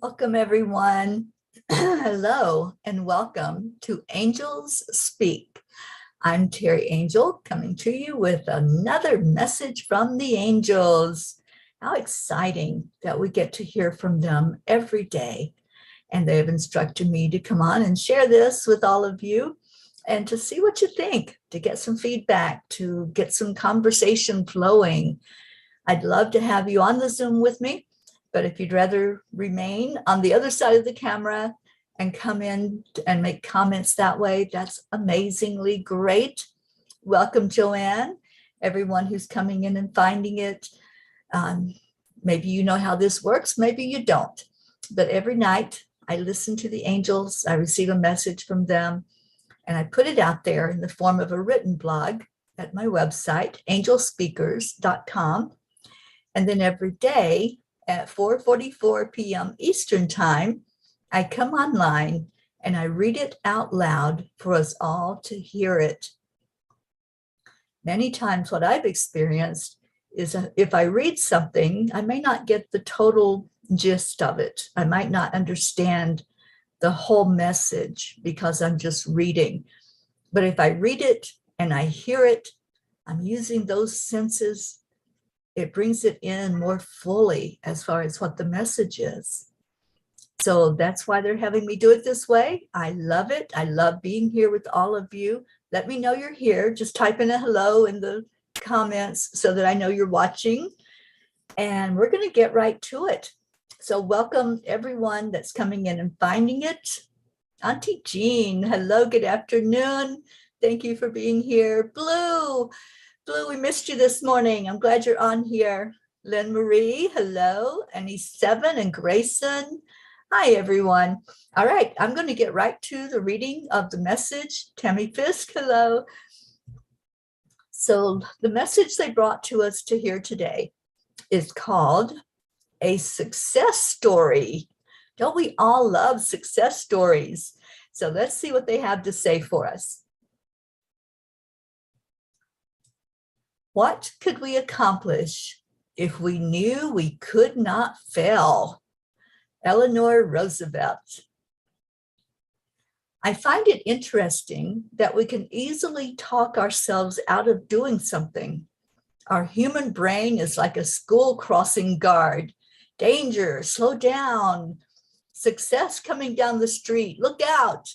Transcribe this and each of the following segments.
Welcome, everyone. Hello, and welcome to Angels Speak. I'm Teri Angel, coming to you with another message from the angels. How exciting that we get to hear from them every day. And they have instructed me to come on and share this with all of you and to see what you think, to get some feedback, to get some conversation flowing. I'd love to have you on the Zoom with me. But if you'd rather remain on the other side of the camera and come in and make comments that way, that's amazingly great. Welcome, Joanne, everyone who's coming in and finding it. Maybe you know how this works, maybe you don't. But every night I listen to the angels, I receive a message from them, and I put it out there in the form of a written blog at my website, Angelspeakers.com. And then every day, at 4:44 p.m. Eastern Time, I come online and I read it out loud for us all to hear it. Many times what I've experienced is if I read something, I may not get the total gist of it. I might not understand the whole message because I'm just reading. But if I read it and I hear it, I'm using those senses. It brings it in more fully as far as what the message is. So that's why they're having me do it this way. I love it. I love being here with all of you. Let me know you're here. Just type in a hello in the comments so that I know you're watching. And we're going to get right to it. So welcome everyone that's coming in and finding it. Auntie Jean, hello, good afternoon. Thank you for being here. Blue, we missed you this morning. I'm glad you're on here. Lynn Marie, hello. Annie Seven and Grayson. Hi, everyone. All right, I'm going to get right to the reading of the message. Tammy Fisk, hello. So the message they brought to us to hear today is called A Success Story. Don't we all love success stories? So let's see what they have to say for us. What could we accomplish if we knew we could not fail? Eleanor Roosevelt. I find it interesting that we can easily talk ourselves out of doing something. Our human brain is like a school crossing guard. Danger, slow down. Success coming down the street, look out.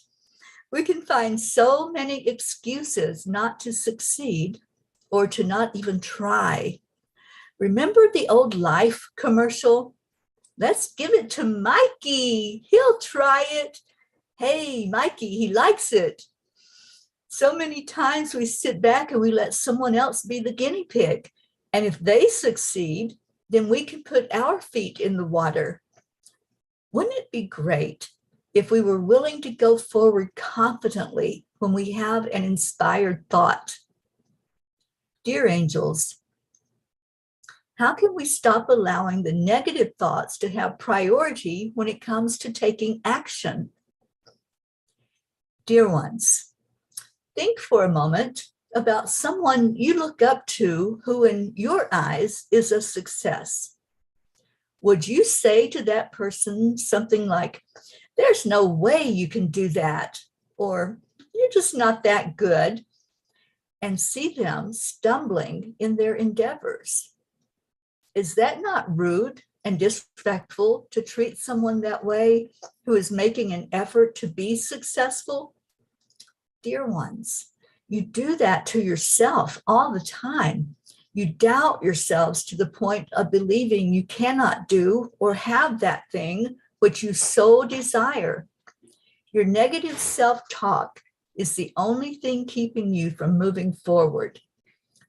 We can find so many excuses not to succeed or to not even try. Remember the old Life commercial? Let's give it to Mikey. He'll try it. Hey, Mikey, he likes it. So many times we sit back and we let someone else be the guinea pig. And if they succeed, then we can put our feet in the water. Wouldn't it be great if we were willing to go forward confidently when we have an inspired thought? Dear angels, how can we stop allowing the negative thoughts to have priority when it comes to taking action? Dear ones, think for a moment about someone you look up to who in your eyes is a success. Would you say to that person something like, "There's no way you can do that," or "You're just not that good," and see them stumbling in their endeavors? Is that not rude and disrespectful to treat someone that way who is making an effort to be successful? Dear ones, you do that to yourself all the time. You doubt yourselves to the point of believing you cannot do or have that thing which you so desire. Your negative self-talk is the only thing keeping you from moving forward.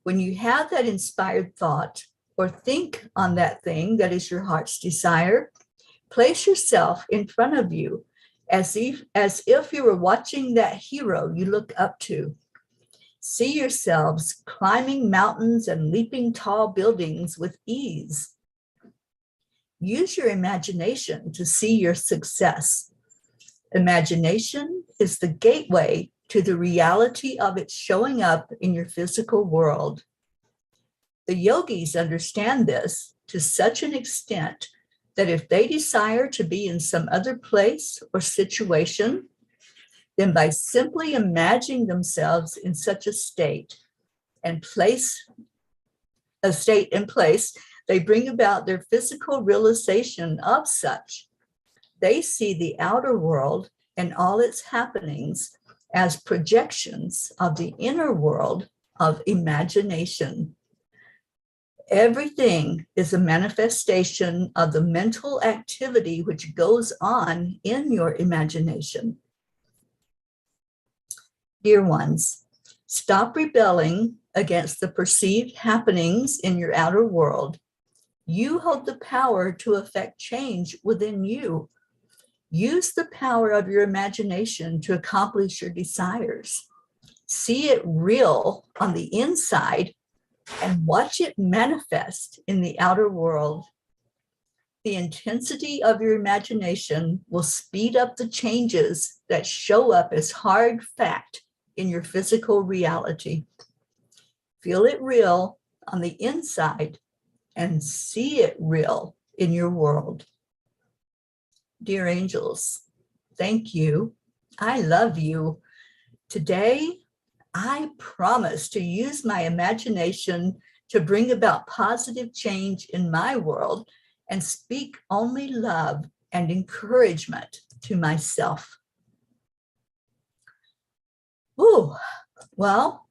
When you have that inspired thought or think on that thing that is your heart's desire, place yourself in front of you as if you were watching that hero you look up to. See yourselves climbing mountains and leaping tall buildings with ease. Use your imagination to see your success. Imagination is the gateway to the reality of it showing up in your physical world. The yogis understand this to such an extent that if they desire to be in some other place or situation, then by simply imagining themselves in such a state and place, they bring about their physical realization of such. They see the outer world and all its happenings as projections of the inner world of imagination. Everything is a manifestation of the mental activity which goes on in your imagination. Dear ones, stop rebelling against the perceived happenings in your outer world. You hold the power to affect change within you. Use the power of your imagination to accomplish your desires. See it real on the inside and watch it manifest in the outer world. The intensity of your imagination will speed up the changes that show up as hard fact in your physical reality. Feel it real on the inside and see it real in your world. Dear angels, thank you. I love you. Today, I promise to use my imagination to bring about positive change in my world and speak only love and encouragement to myself. Ooh, well,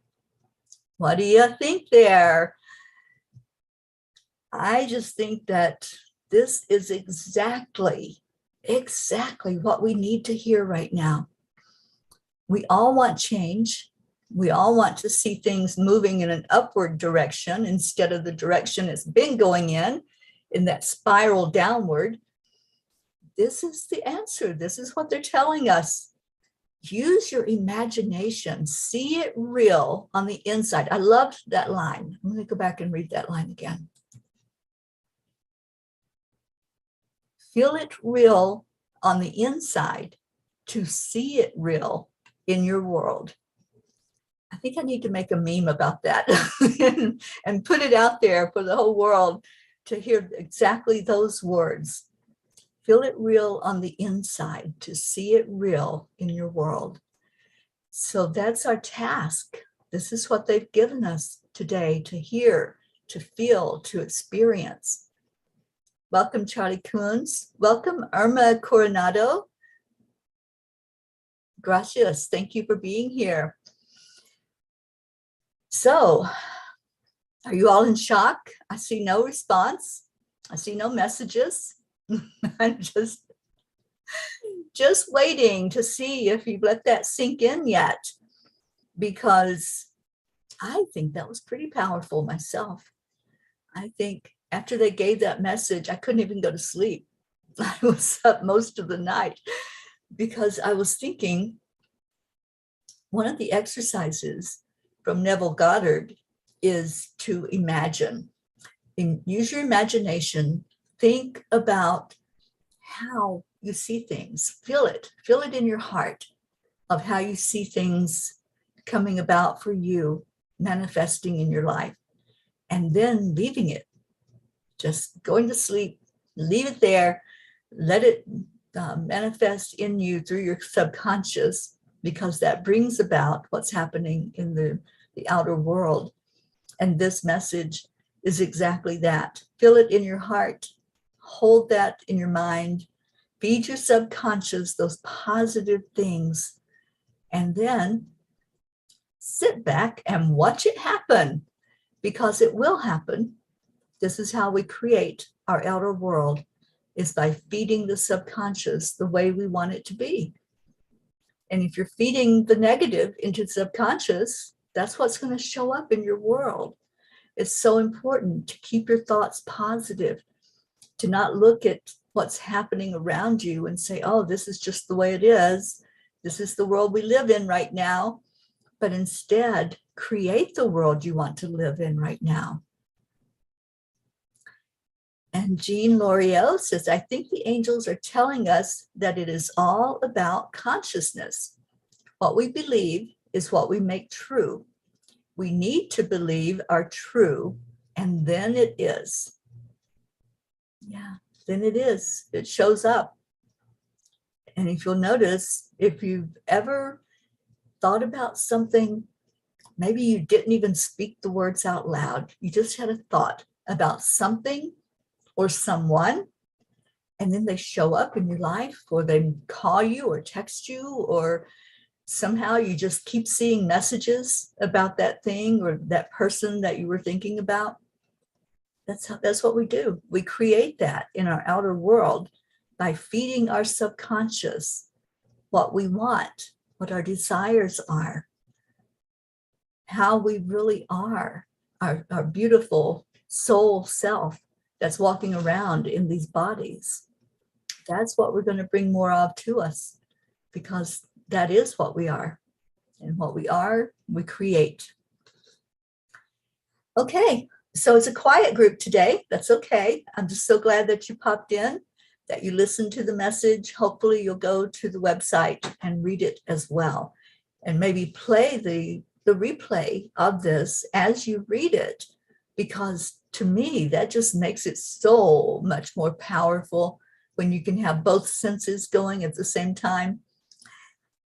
what do you think there? I just think that this is exactly what we need to hear right now. We all want change. We all want to see things moving in an upward direction instead of the direction it's been going in that spiral downward. This is the answer. This is what they're telling us. Use your imagination. See it real on the inside. I loved that line. I'm going to go back and read that line again. Feel it real on the inside to see it real in your world. I think I need to make a meme about that and put it out there for the whole world to hear exactly those words. Feel it real on the inside to see it real in your world. So that's our task. This is what they've given us today to hear, to feel, to experience. Welcome, Charlie Coons. Welcome, Irma Coronado. Gracias. Thank you for being here. So, are you all in shock? I see no response. I see no messages. I'm just waiting to see if you've let that sink in yet, because I think that was pretty powerful myself. I think after they gave that message, I couldn't even go to sleep. I was up most of the night because I was thinking one of the exercises from Neville Goddard is to imagine. Use your imagination. Think about how you see things. Feel it in your heart of how you see things coming about for you, manifesting in your life, and then leaving it. Just going to sleep, leave it there, let it manifest in you through your subconscious, because that brings about what's happening in the outer world. And this message is exactly that. Feel it in your heart, hold that in your mind, feed your subconscious those positive things, and then sit back and watch it happen, because it will happen. This is how we create our outer world, is by feeding the subconscious the way we want it to be. And if you're feeding the negative into the subconscious, that's what's going to show up in your world. It's so important to keep your thoughts positive, to not look at what's happening around you and say, oh, this is just the way it is. This is the world we live in right now. But instead, create the world you want to live in right now. And Jean L'Oreal says, I think the angels are telling us that it is all about consciousness. What we believe is what we make true. We need to believe are true, and then it is. Yeah, then it shows up. And if you'll notice, if you've ever thought about something, maybe you didn't even speak the words out loud, you just had a thought about something or someone, and then they show up in your life, or they call you or text you, or somehow you just keep seeing messages about that thing or that person that you were thinking about. That's what we do. We create that in our outer world by feeding our subconscious what we want, what our desires are, how we really are, our beautiful soul self that's walking around in these bodies. That's what we're going to bring more of to us, because that is what we are. And what we are, we create. Okay, so it's a quiet group today. That's okay. I'm just so glad that you popped in, that you listened to the message. Hopefully you'll go to the website and read it as well, and maybe play the replay of this as you read it, because to me, that just makes it so much more powerful when you can have both senses going at the same time.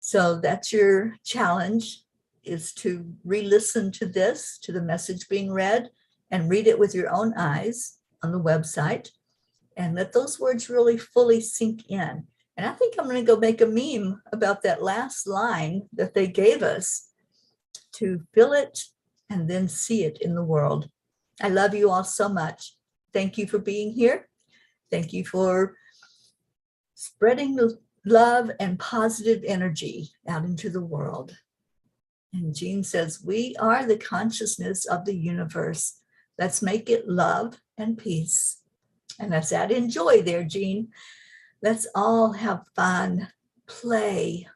So that's your challenge, is to re-listen to this, to the message being read, and read it with your own eyes on the website, and let those words really fully sink in. And I think I'm going to go make a meme about that last line that they gave us, to feel it and then see it in the world. I love you all so much. Thank you for being here. Thank you for spreading the love and positive energy out into the world. And Jean says, we are the consciousness of the universe. Let's make it love and peace. And that's that enjoy there, Jean. Let's all have fun, play.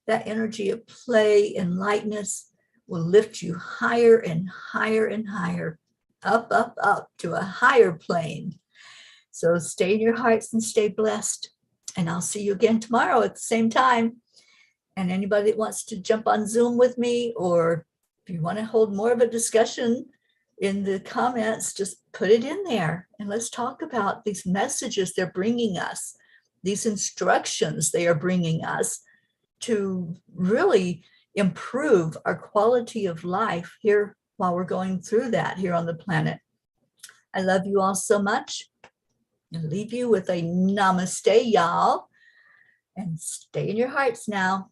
That energy of play and lightness will lift you higher and higher and higher, up, up, up to a higher plane. So stay in your hearts and stay blessed. And I'll see you again tomorrow at the same time. And anybody that wants to jump on Zoom with me, or if you want to hold more of a discussion in the comments, just put it in there. And let's talk about these messages they're bringing us, these instructions they are bringing us to really improve our quality of life here while we're going through that here on the planet. I love you all so much. And leave you with a namaste, y'all. And stay in your hearts now.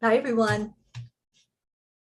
Bye, everyone.